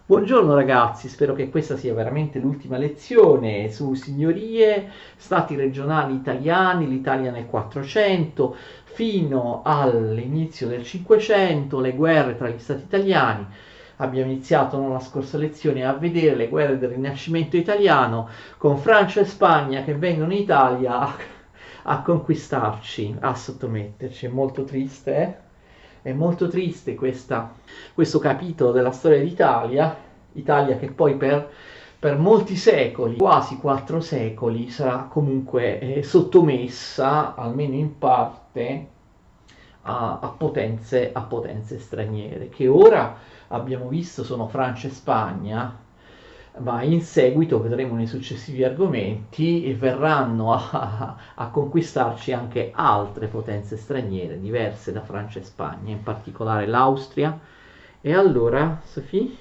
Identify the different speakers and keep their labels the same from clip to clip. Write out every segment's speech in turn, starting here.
Speaker 1: Buongiorno ragazzi, spero che questa sia veramente l'ultima lezione su signorie, stati regionali italiani, l'Italia nel 400, fino all'inizio del 500, le guerre tra gli stati italiani. Abbiamo iniziato nella scorsa lezione a vedere le guerre del Rinascimento italiano con Francia e Spagna che vengono in Italia a conquistarci, a sottometterci. È molto triste, eh? È molto triste questo capitolo della storia d'Italia, Italia che poi per molti secoli, quasi 4 secoli, sarà comunque sottomessa, almeno in parte, a potenze straniere, che ora abbiamo visto sono Francia e Spagna, ma in seguito vedremo nei successivi argomenti e verranno a conquistarci anche altre potenze straniere diverse da Francia e Spagna, in particolare l'Austria. E allora, Sofì,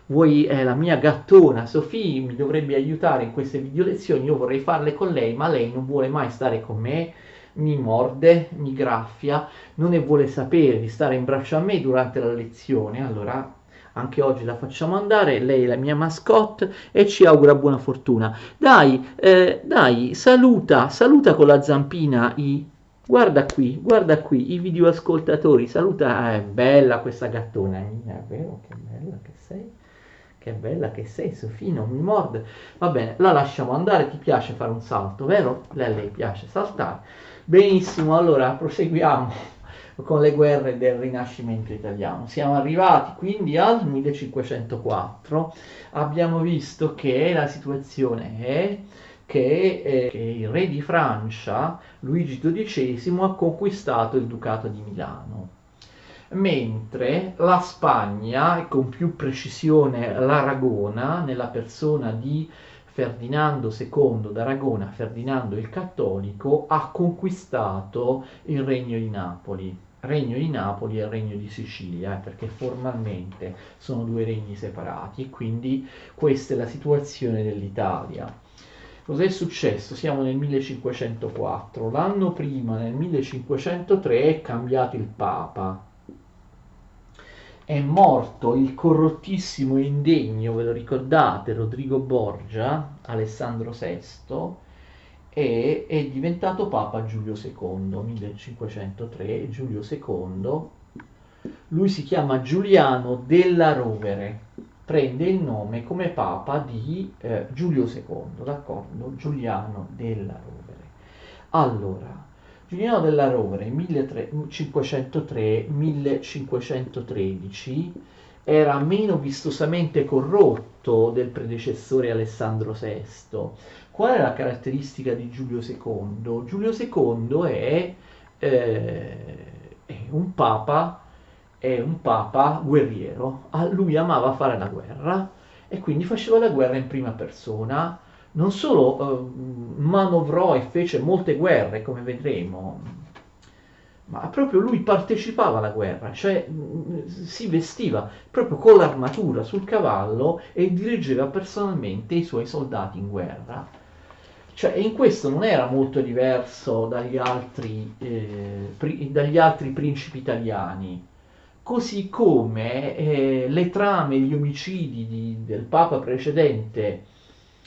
Speaker 1: vuoi, la mia gattona Sofì mi dovrebbe aiutare in queste video lezioni, io vorrei farle con lei, ma lei non vuole mai stare con me, mi morde, mi graffia, non ne vuole sapere di stare in braccio a me durante la lezione, allora anche oggi la facciamo andare, lei è la mia mascotte e ci augura buona fortuna. Dai, saluta con la zampina i... guarda qui, i videoascoltatori, saluta, è bella questa gattona, è vero, che bella che sei, Sofì, non mi morde. Va bene, la lasciamo andare, ti piace fare un salto, vero? A lei piace saltare. Benissimo, allora proseguiamo con le guerre del Rinascimento italiano. Siamo arrivati quindi al 1504, abbiamo visto che la situazione è che il re di Francia, Luigi XII, ha conquistato il Ducato di Milano, mentre la Spagna, e con più precisione l'Aragona, nella persona di Ferdinando II d'Aragona, Ferdinando il Cattolico, ha conquistato il Regno di Napoli. Regno di Napoli e Regno di Sicilia, perché formalmente sono due regni separati e quindi questa è la situazione dell'Italia. Cos'è successo? Siamo nel 1504, l'anno prima, nel 1503, è cambiato il Papa. È morto il corrottissimo e indegno, ve lo ricordate, Rodrigo Borgia, Alessandro VI, e è diventato Papa Giulio II, 1503, Giulio II. Lui si chiama Giuliano della Rovere, prende il nome come Papa di Giulio II, d'accordo? Giuliano della Rovere. Allora, Giuliano della Rovere 1503-1513 era meno vistosamente corrotto del predecessore Alessandro VI. Qual è la caratteristica di Giulio II? Giulio II è un papa guerriero. Lui amava fare la guerra e quindi faceva la guerra in prima persona. Non solo manovrò e fece molte guerre, come vedremo, ma proprio lui partecipava alla guerra, cioè si vestiva proprio con l'armatura sul cavallo e dirigeva personalmente i suoi soldati in guerra. Cioè, in questo non era molto diverso dagli altri principi italiani, così come le trame, gli omicidi del Papa precedente,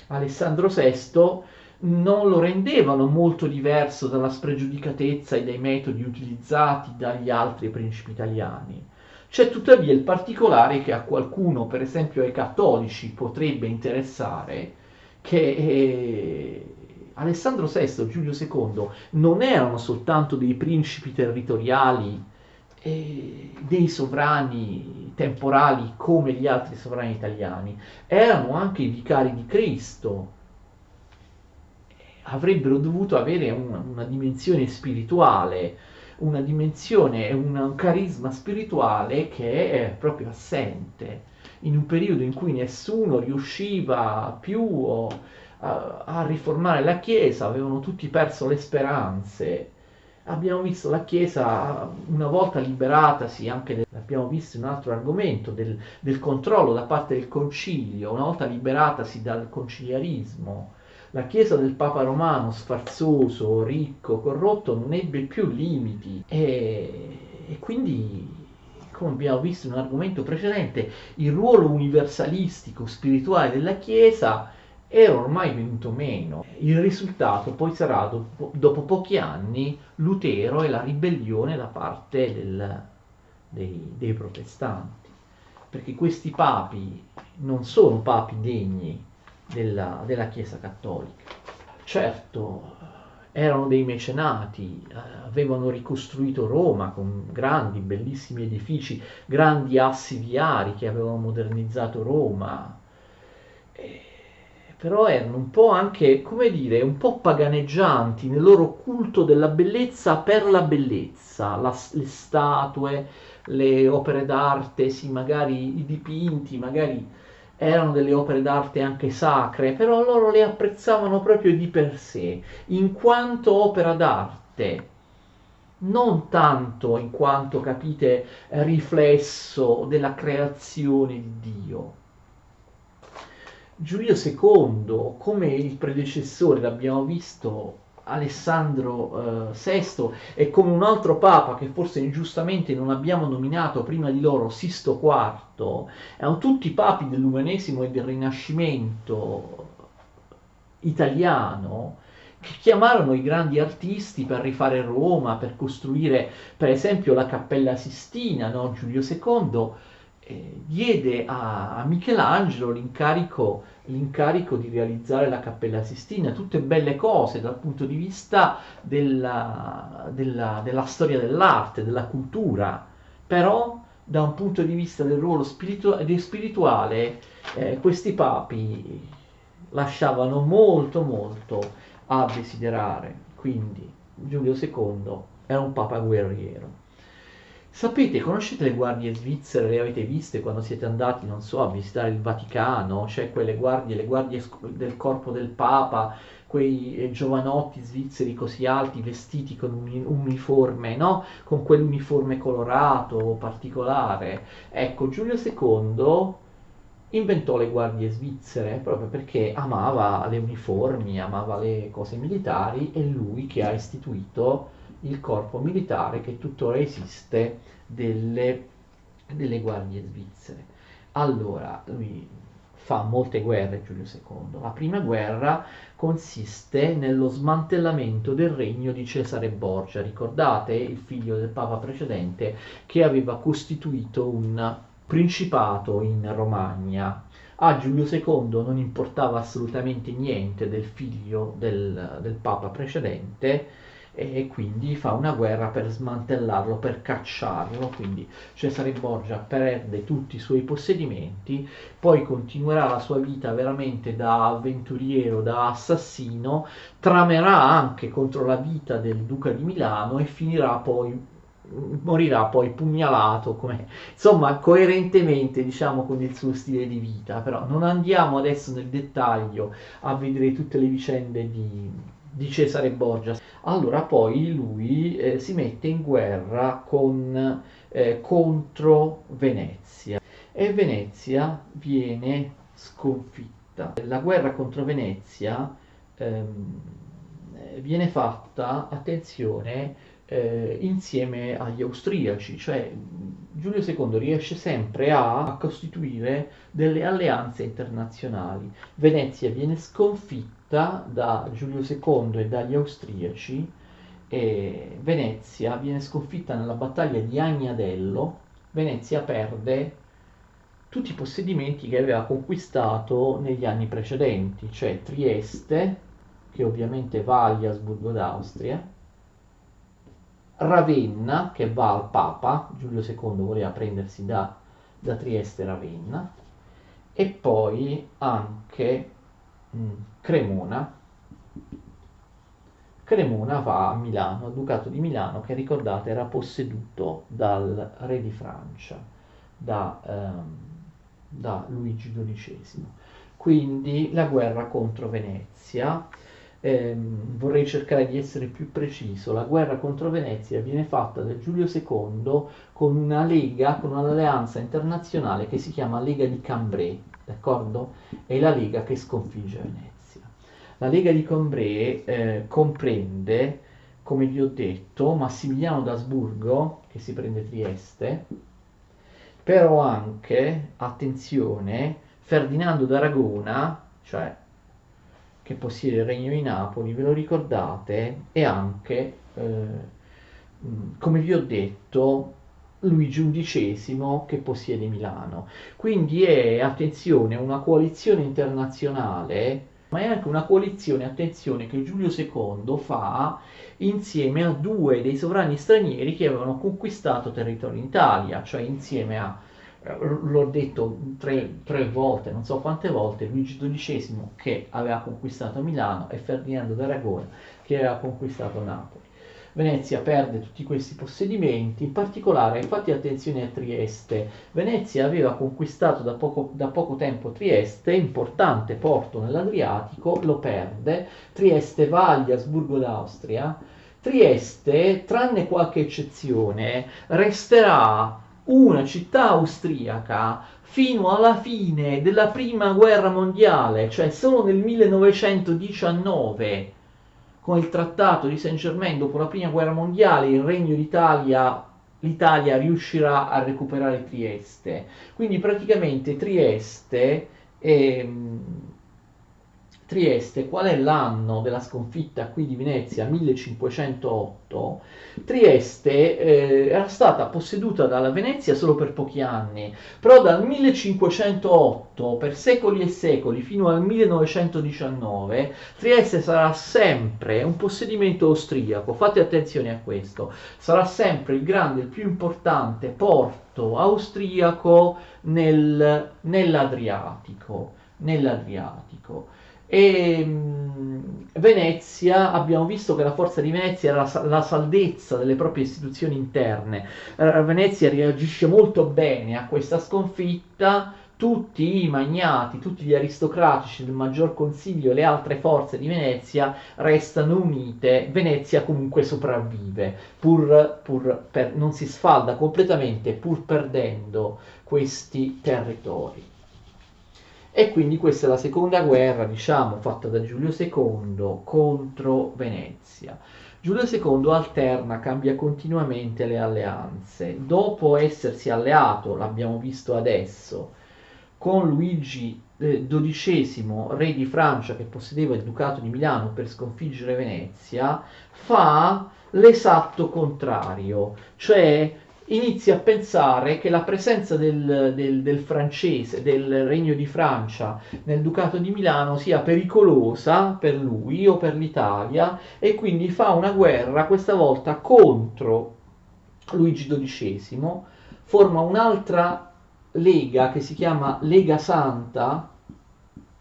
Speaker 1: Alessandro VI, non lo rendevano molto diverso dalla spregiudicatezza e dai metodi utilizzati dagli altri principi italiani. C'è tuttavia il particolare che a qualcuno, per esempio ai cattolici, potrebbe interessare, che Alessandro VI e Giulio II non erano soltanto dei principi territoriali, dei sovrani temporali come gli altri sovrani italiani, erano anche i vicari di Cristo, avrebbero dovuto avere una dimensione spirituale, una dimensione, un carisma spirituale che è proprio assente in un periodo in cui nessuno riusciva più a riformare la Chiesa, avevano tutti perso le speranze. Abbiamo visto la Chiesa una volta liberatasi anche, abbiamo visto un altro argomento del controllo da parte del Concilio, una volta liberatasi dal conciliarismo, la Chiesa del Papa Romano, sfarzoso, ricco, corrotto, non ebbe più limiti e quindi come abbiamo visto in un argomento precedente, il ruolo universalistico spirituale della Chiesa era ormai venuto meno. Il risultato poi sarà, dopo pochi anni, Lutero e la ribellione da parte dei protestanti, perché questi papi non sono papi degni della Chiesa cattolica. Certo, erano dei mecenati, avevano ricostruito Roma con grandi, bellissimi edifici, grandi assi viari che avevano modernizzato Roma, eh, però erano un po' anche, come dire, un po' paganeggianti nel loro culto della bellezza per la bellezza, le statue, le opere d'arte, sì, magari i dipinti, magari erano delle opere d'arte anche sacre, però loro le apprezzavano proprio di per sé, in quanto opera d'arte, non tanto in quanto, capite, riflesso della creazione di Dio. Giulio II, come il predecessore, l'abbiamo visto, Alessandro VI, e come un altro papa che forse ingiustamente non abbiamo nominato prima di loro, Sisto IV, erano tutti papi dell'umanesimo e del Rinascimento italiano, che chiamarono i grandi artisti per rifare Roma, per costruire per esempio la Cappella Sistina, no? Giulio II diede a Michelangelo l'incarico di realizzare la Cappella Sistina, tutte belle cose dal punto di vista della storia dell'arte, della cultura, però da un punto di vista del ruolo spirituale, questi papi lasciavano molto molto a desiderare, quindi Giulio II era un papa guerriero. Sapete, conoscete le guardie svizzere, le avete viste quando siete andati, non so, a visitare il Vaticano, cioè quelle guardie, le guardie del corpo del Papa, quei giovanotti svizzeri così alti, vestiti con un uniforme, no? Con quell'uniforme colorato, particolare. Ecco, Giulio II inventò le guardie svizzere proprio perché amava le uniformi, amava le cose militari, e lui che ha istituito il corpo militare che tuttora esiste delle guardie svizzere. Allora, lui fa molte guerre, Giulio II. La prima guerra consiste nello smantellamento del regno di Cesare Borgia. Ricordate il figlio del papa precedente che aveva costituito un principato in Romagna. A Giulio II non importava assolutamente niente del figlio del papa precedente, e quindi fa una guerra per smantellarlo, per cacciarlo. Quindi Cesare Borgia perde tutti i suoi possedimenti, poi continuerà la sua vita veramente da avventuriero, da assassino, tramerà anche contro la vita del duca di Milano e morirà poi pugnalato, come, insomma, coerentemente, diciamo, con il suo stile di vita. Però non andiamo adesso nel dettaglio a vedere tutte le vicende di Cesare Borgia. Allora poi lui si mette in guerra contro Venezia, e Venezia viene sconfitta. La guerra contro Venezia viene fatta, attenzione, insieme agli austriaci, cioè Giulio II riesce sempre a costituire delle alleanze internazionali. Venezia viene sconfitta da Giulio II e dagli austriaci, e Venezia viene sconfitta nella battaglia di Agnadello. Venezia perde tutti i possedimenti che aveva conquistato negli anni precedenti, cioè Trieste, che ovviamente va agli Asburgo d'Austria, Ravenna, che va al Papa. Giulio II voleva prendersi da Trieste Ravenna, e poi anche Cremona. Cremona va a Milano, al Ducato di Milano, che ricordate era posseduto dal re di Francia, da Luigi XII. Quindi la guerra contro Venezia. Vorrei cercare di essere più preciso. La guerra contro Venezia viene fatta da Giulio II con una lega, con un'alleanza internazionale che si chiama Lega di Cambrai, d'accordo? È la lega che sconfigge Venezia. La Lega di Cambrai comprende, come vi ho detto, Massimiliano d'Asburgo, che si prende Trieste, Però anche, attenzione, Ferdinando d'Aragona, cioè che possiede il Regno di Napoli, ve lo ricordate, e anche, come vi ho detto, Luigi XI che possiede Milano. Quindi è, attenzione, una coalizione internazionale, ma è anche una coalizione, attenzione, che Giulio II fa insieme a due dei sovrani stranieri che avevano conquistato territorio in Italia, cioè insieme a, l'ho detto tre volte, non so quante volte, Luigi XII che aveva conquistato Milano e Ferdinando d'Aragona che aveva conquistato Napoli. Venezia perde tutti questi possedimenti, in particolare fate attenzione a Trieste. Venezia aveva conquistato da poco tempo Trieste, importante porto nell'Adriatico, lo perde, Trieste va agli Asburgo d'Austria, Trieste, tranne qualche eccezione, resterà una città austriaca fino alla fine della prima guerra mondiale, cioè solo nel 1919 con il trattato di Saint-Germain dopo la prima guerra mondiale il Regno d'Italia, l'Italia riuscirà a recuperare Trieste. Quindi praticamente Trieste, qual è l'anno della sconfitta qui di Venezia? 1508. Trieste era stata posseduta dalla Venezia solo per pochi anni, però dal 1508 per secoli e secoli fino al 1919 Trieste sarà sempre un possedimento austriaco. Fate attenzione a questo, sarà sempre il grande, il più importante porto austriaco nell'Adriatico. E Venezia, abbiamo visto che la forza di Venezia era la saldezza delle proprie istituzioni interne. Venezia reagisce molto bene a questa sconfitta, tutti i magnati, tutti gli aristocratici del maggior consiglio e le altre forze di Venezia restano unite, Venezia comunque sopravvive, non si sfalda completamente pur perdendo questi territori. E quindi questa è la seconda guerra, diciamo, fatta da Giulio II contro Venezia. Giulio II alterna, cambia continuamente le alleanze. Dopo essersi alleato, l'abbiamo visto adesso, con Luigi XII, re di Francia che possedeva il Ducato di Milano per sconfiggere Venezia, fa l'esatto contrario, cioè inizia a pensare che la presenza del francese, del Regno di Francia nel Ducato di Milano sia pericolosa per lui o per l'Italia e quindi fa una guerra questa volta contro Luigi XII, forma un'altra lega che si chiama Lega Santa,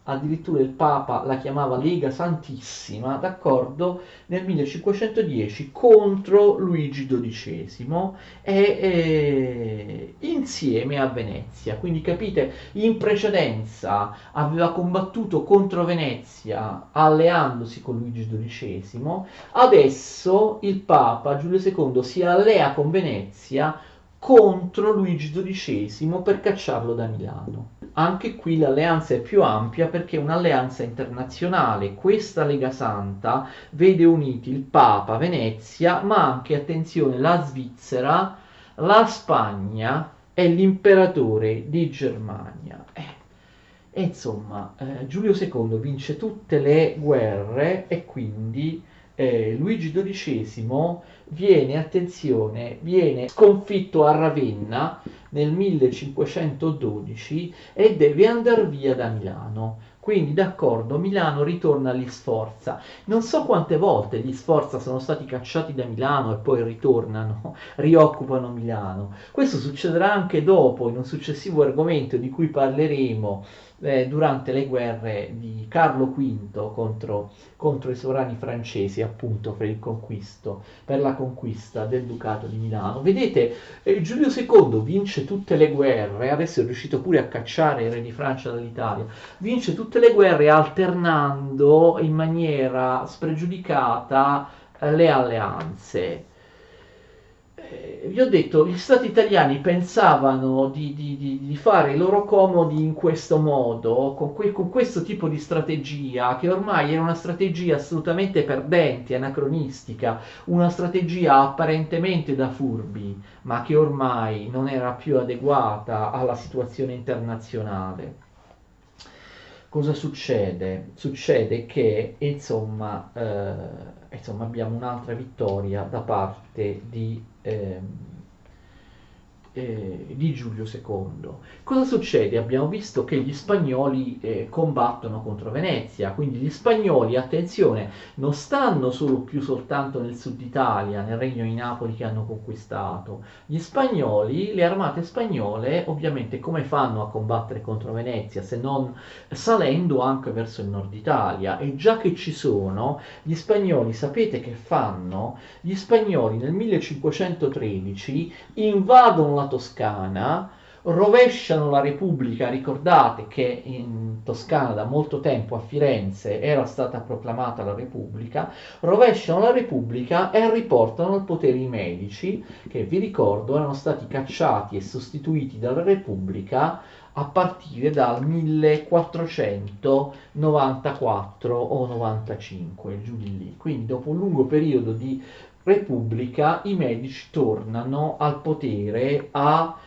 Speaker 1: addirittura il Papa la chiamava Lega Santissima, d'accordo, nel 1510 contro Luigi XII e insieme a Venezia. Quindi capite, in precedenza aveva combattuto contro Venezia alleandosi con Luigi XII, adesso il Papa Giulio II si allea con Venezia contro Luigi XII per cacciarlo da Milano. Anche qui l'alleanza è più ampia perché è un'alleanza internazionale. Questa Lega Santa vede uniti il Papa, Venezia, ma anche, attenzione, la Svizzera, la Spagna e l'imperatore di Germania. E insomma, Giulio II vince tutte le guerre e quindi Luigi XII viene, attenzione, viene sconfitto a Ravenna nel 1512 e deve andare via da Milano. Quindi, d'accordo, Milano ritorna agli Sforza. Non so quante volte gli Sforza sono stati cacciati da Milano e poi ritornano, rioccupano Milano. Questo succederà anche dopo, in un successivo argomento di cui parleremo durante le guerre di Carlo V contro i sovrani francesi, appunto per la conquista del Ducato di Milano. Vedete, Giulio II vince tutte le guerre, adesso è riuscito pure a cacciare il re di Francia dall'Italia, vince tutte le guerre alternando in maniera spregiudicata le alleanze. vi ho detto, gli stati italiani pensavano di fare i loro comodi in questo modo, con questo tipo di strategia, che ormai era una strategia assolutamente perdente, anacronistica, una strategia apparentemente da furbi, ma che ormai non era più adeguata alla situazione internazionale. Cosa succede? Succede che insomma abbiamo un'altra vittoria da parte di Giulio II. Cosa succede? Abbiamo visto che gli spagnoli combattono contro Venezia, quindi gli spagnoli, attenzione, non stanno solo più soltanto nel sud Italia, nel regno di Napoli che hanno conquistato. Gli spagnoli, le armate spagnole, ovviamente come fanno a combattere contro Venezia se non salendo anche verso il nord Italia? E già che ci sono, gli spagnoli sapete che fanno? Gli spagnoli nel 1513 invadono la Toscana, rovesciano la Repubblica. Ricordate che in Toscana da molto tempo a Firenze era stata proclamata la Repubblica, rovesciano la Repubblica e riportano al potere i medici, che vi ricordo erano stati cacciati e sostituiti dalla Repubblica a partire dal 1494 o 95, giù di lì. Quindi dopo un lungo periodo di Repubblica i medici tornano al potere a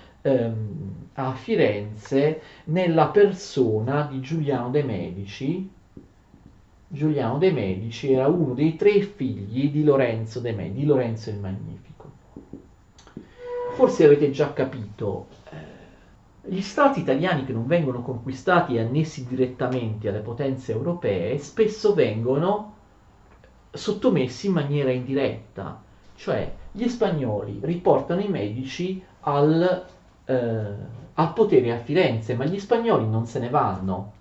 Speaker 1: Firenze nella persona di Giuliano de' Medici. Giuliano de' Medici era uno dei tre figli di Lorenzo de' Medici, di Lorenzo il Magnifico. Forse avete già capito, gli stati italiani che non vengono conquistati e annessi direttamente alle potenze europee spesso vengono sottomessi in maniera indiretta, cioè gli spagnoli riportano i medici al potere a Firenze, ma gli spagnoli non se ne vanno.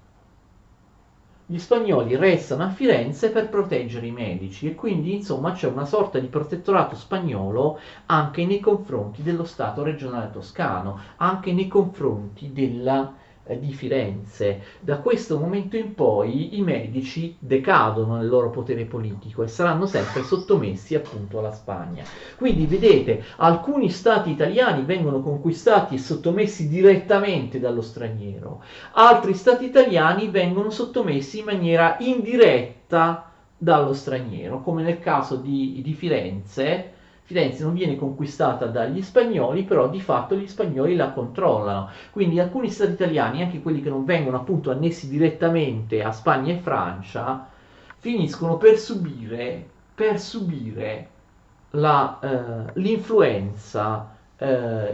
Speaker 1: Gli spagnoli restano a Firenze per proteggere i medici e quindi insomma c'è una sorta di protettorato spagnolo anche nei confronti dello Stato regionale toscano, anche nei confronti di Firenze. Da questo momento in poi i medici decadono nel loro potere politico e saranno sempre sottomessi appunto alla Spagna. Quindi vedete, alcuni stati italiani vengono conquistati e sottomessi direttamente dallo straniero, altri stati italiani vengono sottomessi in maniera indiretta dallo straniero, come nel caso di Firenze. Firenze non viene conquistata dagli spagnoli, però di fatto gli spagnoli la controllano. Quindi alcuni stati italiani, anche quelli che non vengono appunto annessi direttamente a Spagna e Francia, finiscono per subire l'influenza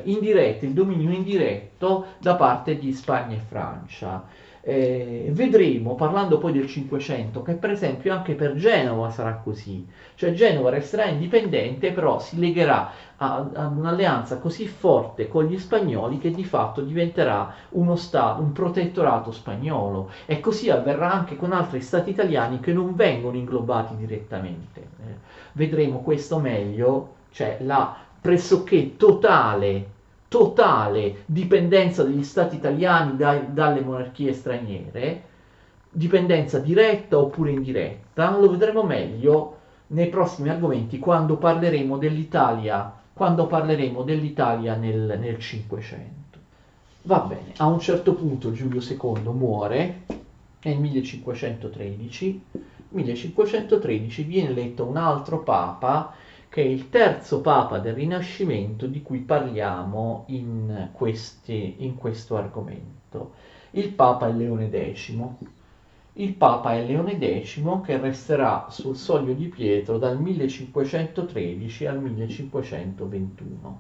Speaker 1: indiretta, il dominio indiretto da parte di Spagna e Francia. Vedremo, parlando poi del Cinquecento, che per esempio anche per Genova sarà così, cioè Genova resterà indipendente, però si legherà ad un'alleanza così forte con gli spagnoli che di fatto diventerà uno stato, un protettorato spagnolo, e così avverrà anche con altri stati italiani che non vengono inglobati direttamente. Vedremo questo meglio, cioè la pressoché totale dipendenza degli stati italiani dalle monarchie straniere, dipendenza diretta oppure indiretta, lo vedremo meglio nei prossimi argomenti quando parleremo dell'Italia nel Cinquecento. Va bene, a un certo punto Giulio II muore nel 1513. 1513 viene eletto un altro papa, che è il terzo papa del Rinascimento di cui parliamo in questo argomento. Il papa è Leone X. Il papa è Leone X, che resterà sul Soglio di Pietro dal 1513 al 1521.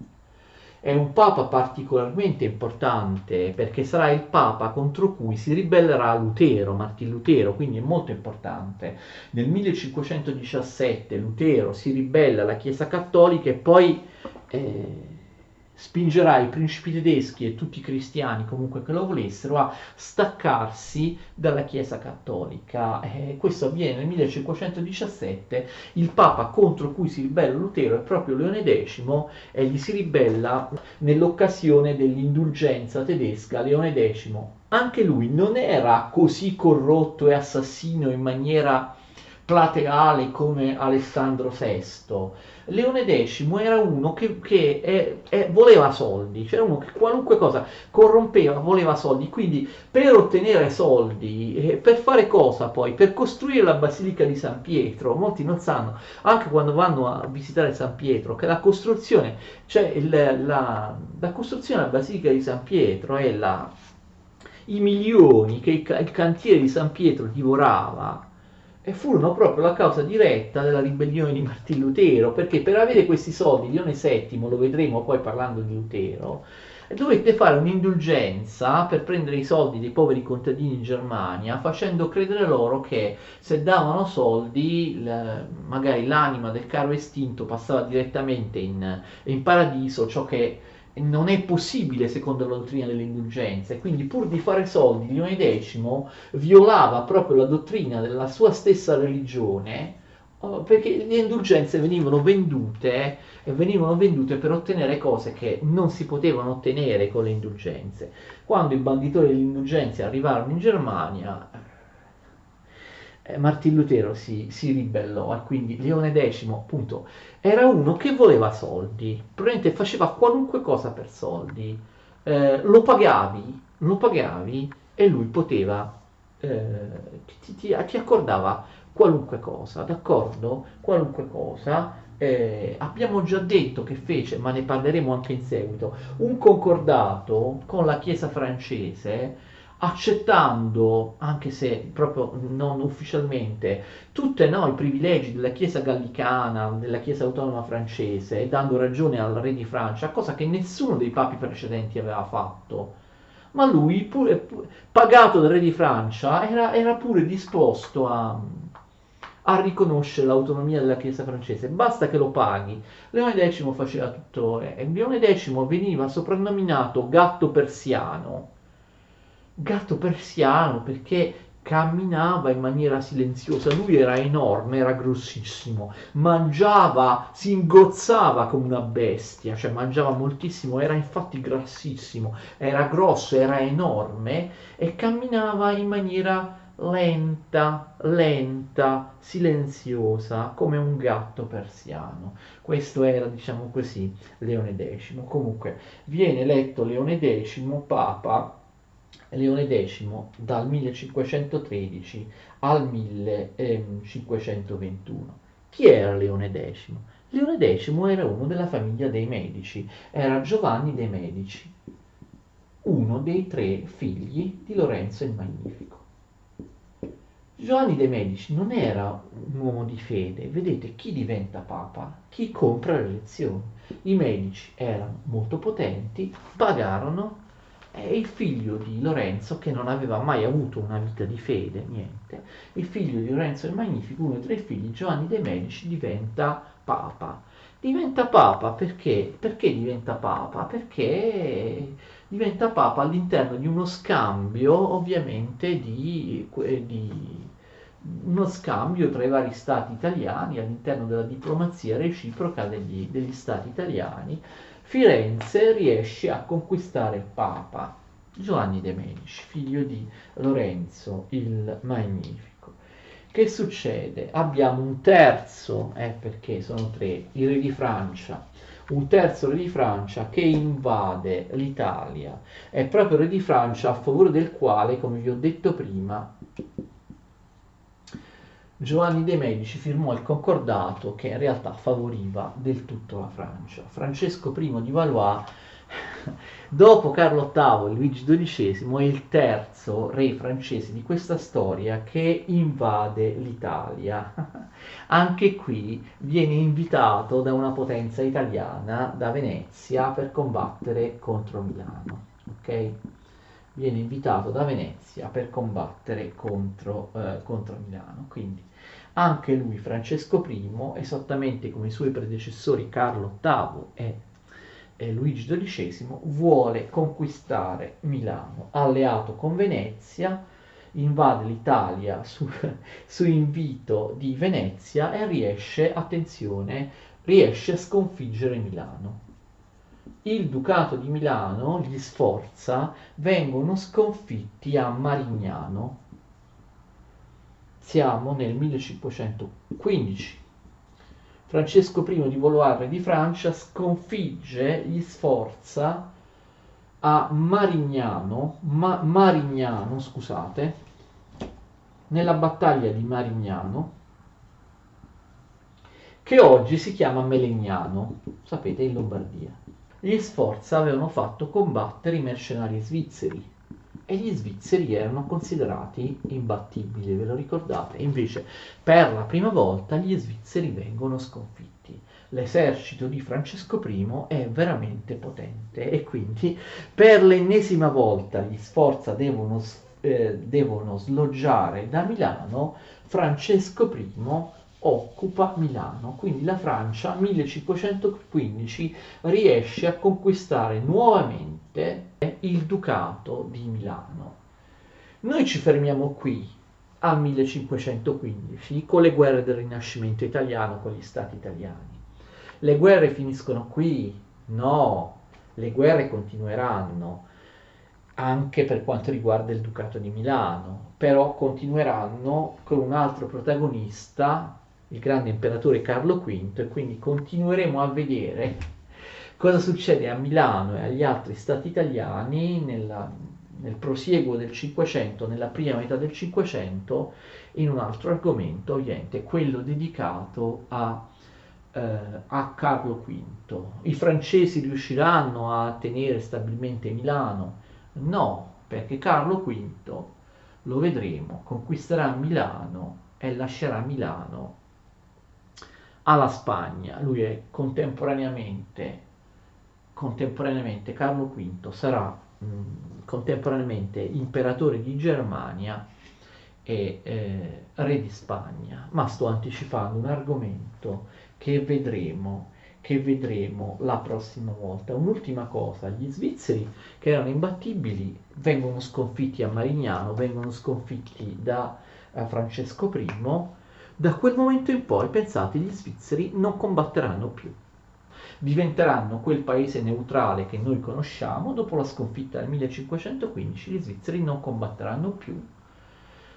Speaker 1: È un papa particolarmente importante perché sarà il papa contro cui si ribellerà Lutero, Martin Lutero, quindi è molto importante. Nel 1517 Lutero si ribella alla Chiesa Cattolica e poi spingerà i principi tedeschi e tutti i cristiani comunque che lo volessero a staccarsi dalla Chiesa Cattolica. Questo avviene nel 1517. Il papa contro cui si ribella Lutero è proprio Leone X e gli si ribella nell'occasione dell'indulgenza tedesca. Leone X, anche lui non era così corrotto e assassino in maniera plateale come Alessandro VI. Leone X era uno che voleva soldi, cioè uno che qualunque cosa corrompeva, voleva soldi, quindi per ottenere soldi, per fare cosa poi? Per costruire la Basilica di San Pietro. Molti non sanno, anche quando vanno a visitare San Pietro, che la costruzione, cioè la costruzione della Basilica di San Pietro è i milioni che il cantiere di San Pietro divorava e furono proprio la causa diretta della ribellione di Martin Lutero, perché per avere questi soldi, Leone VII, lo vedremo poi parlando di Lutero, dovette fare un'indulgenza per prendere i soldi dei poveri contadini in Germania, facendo credere loro che se davano soldi, magari l'anima del caro estinto passava direttamente in paradiso, ciò che non è possibile secondo la dottrina delle indulgenze. Quindi pur di fare soldi, Leone X violava proprio la dottrina della sua stessa religione, perché le indulgenze venivano vendute per ottenere cose che non si potevano ottenere con le indulgenze. Quando i banditori delle indulgenze arrivarono in Germania, Martin Lutero si ribellò e quindi Leone X, appunto, era uno che voleva soldi, probabilmente faceva qualunque cosa per soldi. Lo pagavi e lui poteva, ti accordava qualunque cosa, d'accordo? Qualunque cosa. Abbiamo già detto che fece, ma ne parleremo anche in seguito, un concordato con la Chiesa francese, accettando, anche se proprio non ufficialmente, tutti no, i privilegi della Chiesa gallicana, della Chiesa autonoma francese, e dando ragione al re di Francia, cosa che nessuno dei papi precedenti aveva fatto. Ma lui, pagato dal re di Francia, era pure disposto a riconoscere l'autonomia della Chiesa francese, basta che lo paghi. Leone X faceva tutto, e Leone X veniva soprannominato gatto persiano perché camminava in maniera silenziosa, lui era enorme, era grossissimo, mangiava, si ingozzava come una bestia, cioè mangiava moltissimo, era infatti grassissimo, era grosso, era enorme e camminava in maniera lenta, silenziosa, come un gatto persiano. Questo era, diciamo così, Leone X. Comunque, viene eletto Leone X Papa, Leone X dal 1513 al 1521. Chi era Leone X? Leone X era uno della famiglia dei Medici, era Giovanni de' Medici, uno dei tre figli di Lorenzo il Magnifico. Giovanni de' Medici non era un uomo di fede, vedete chi diventa papa? Chi compra le elezioni. I Medici erano molto potenti, pagarono e il figlio di Lorenzo, che non aveva mai avuto una vita di fede, niente, il figlio di Lorenzo il Magnifico, uno dei tre figli, Giovanni de' Medici, diventa papa. Diventa papa perché? Perché diventa papa? Perché diventa papa all'interno di uno scambio, ovviamente, di uno scambio tra i vari stati italiani all'interno della diplomazia reciproca degli stati italiani. Firenze riesce a conquistare il Papa Giovanni de' Medici, figlio di Lorenzo il Magnifico. Che succede? Abbiamo un terzo, perché sono tre, il re di Francia, un terzo re di Francia che invade l'Italia. È proprio il re di Francia a favore del quale, come vi ho detto prima, Giovanni de' Medici firmò il concordato che in realtà favoriva del tutto la Francia. Francesco I di Valois, dopo Carlo VIII e Luigi XII, è il terzo re francese di questa storia che invade l'Italia. Anche qui viene invitato da una potenza italiana, da Venezia, per combattere contro Milano. Ok? Viene invitato da Venezia per combattere contro Milano. Quindi anche lui, Francesco I, esattamente come i suoi predecessori Carlo VIII e Luigi XII, vuole conquistare Milano. Alleato con Venezia, invade l'Italia su invito di Venezia e riesce a sconfiggere Milano. Il Ducato di Milano, gli Sforza, vengono sconfitti a Marignano Siamo nel 1515. Francesco I di Valois, re di Francia, sconfigge gli Sforza a Marignano, scusate, nella battaglia di Marignano, che oggi si chiama Melegnano, sapete, in Lombardia. Gli Sforza avevano fatto combattere i mercenari svizzeri e gli svizzeri erano considerati imbattibili, ve lo ricordate? Invece per la prima volta gli svizzeri vengono sconfitti. L'esercito di Francesco I è veramente potente e quindi per l'ennesima volta gli Sforza devono sloggiare da Milano. Francesco I occupa Milano, quindi la Francia 1515 riesce a conquistare nuovamente il Ducato di Milano. Noi ci fermiamo qui al 1515 con le guerre del Rinascimento italiano con gli stati italiani. Le guerre finiscono qui? No, le guerre continueranno anche per quanto riguarda il Ducato di Milano, però continueranno con un altro protagonista, il grande imperatore Carlo V, e quindi continueremo a vedere cosa succede a Milano e agli altri stati italiani nel prosieguo del Cinquecento, nella prima metà del Cinquecento, in un altro argomento, ovviamente quello dedicato a Carlo V. I francesi riusciranno a tenere stabilmente Milano? No, perché Carlo V, lo vedremo, conquisterà Milano e lascerà Milano alla Spagna. Lui è contemporaneamente Carlo V sarà contemporaneamente imperatore di Germania e re di Spagna, ma sto anticipando un argomento che vedremo la prossima volta. Un'ultima cosa, gli svizzeri che erano imbattibili vengono sconfitti a Marignano, vengono sconfitti da Francesco I. Da quel momento in poi, pensate, gli svizzeri non combatteranno più, diventeranno quel paese neutrale che noi conosciamo. Dopo la sconfitta del 1515 gli svizzeri non combatteranno più,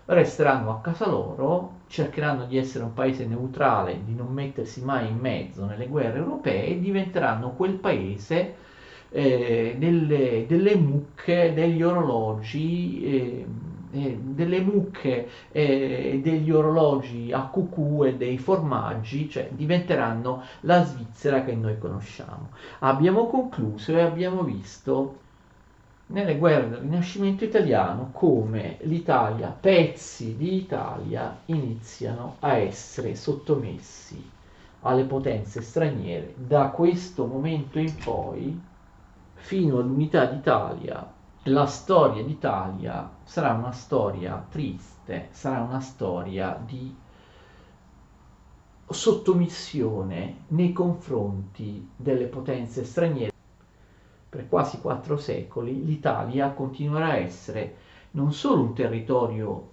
Speaker 1: resteranno a casa loro, cercheranno di essere un paese neutrale, di non mettersi mai in mezzo nelle guerre europee e diventeranno quel paese delle mucche, degli orologi, delle mucche degli orologi a cucù e dei formaggi, cioè diventeranno la Svizzera che noi conosciamo. Abbiamo concluso e abbiamo visto nelle guerre del Rinascimento italiano come l'Italia, pezzi di Italia, iniziano a essere sottomessi alle potenze straniere. Da questo momento in poi, fino all'unità d'Italia, la storia d'Italia sarà una storia triste, sarà una storia di sottomissione nei confronti delle potenze straniere. Per quasi 4 secoli l'Italia continuerà a essere non solo un territorio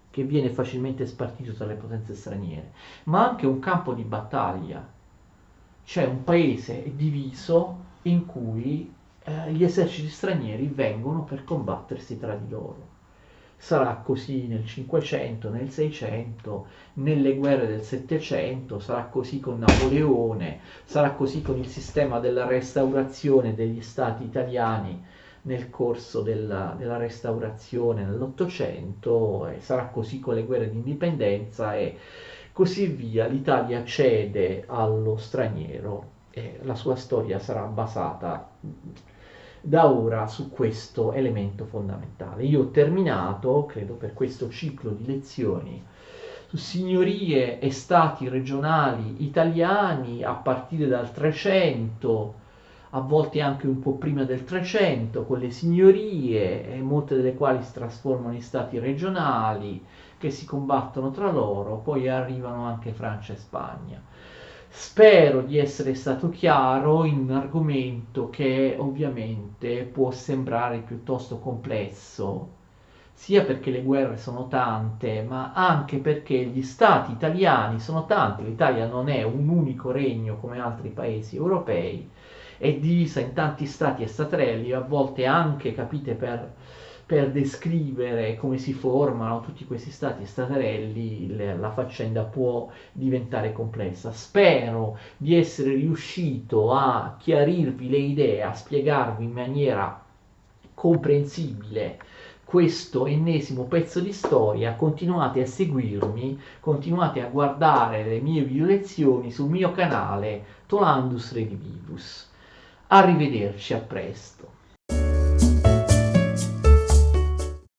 Speaker 1: che viene facilmente spartito dalle potenze straniere, ma anche un campo di battaglia, cioè un paese diviso in cui gli eserciti stranieri vengono per combattersi tra di loro. Sarà così nel 500, nel 600, nelle guerre del 700, sarà così con Napoleone, sarà così con il sistema della restaurazione degli stati italiani nel corso della restaurazione nell'Ottocento, e sarà così con le guerre di indipendenza e così via. L'Italia cede allo straniero e la sua storia sarà basata da ora su questo elemento fondamentale. Io ho terminato, credo, per questo ciclo di lezioni su signorie e stati regionali italiani a partire dal 300, a volte anche un po' prima del 300, con le signorie, molte delle quali si trasformano in stati regionali che si combattono tra loro, poi arrivano anche Francia e Spagna. Spero di essere stato chiaro in un argomento che ovviamente può sembrare piuttosto complesso, sia perché le guerre sono tante, ma anche perché gli stati italiani sono tanti. L'Italia non è un unico regno come altri paesi europei, è divisa in tanti stati e staterelli, a volte anche, capite, per per descrivere come si formano tutti questi stati e staterelli, la faccenda può diventare complessa. Spero di essere riuscito a chiarirvi le idee, a spiegarvi in maniera comprensibile questo ennesimo pezzo di storia. Continuate a seguirmi, continuate a guardare le mie video lezioni sul mio canale Tolandus Redivivus. Arrivederci, a presto.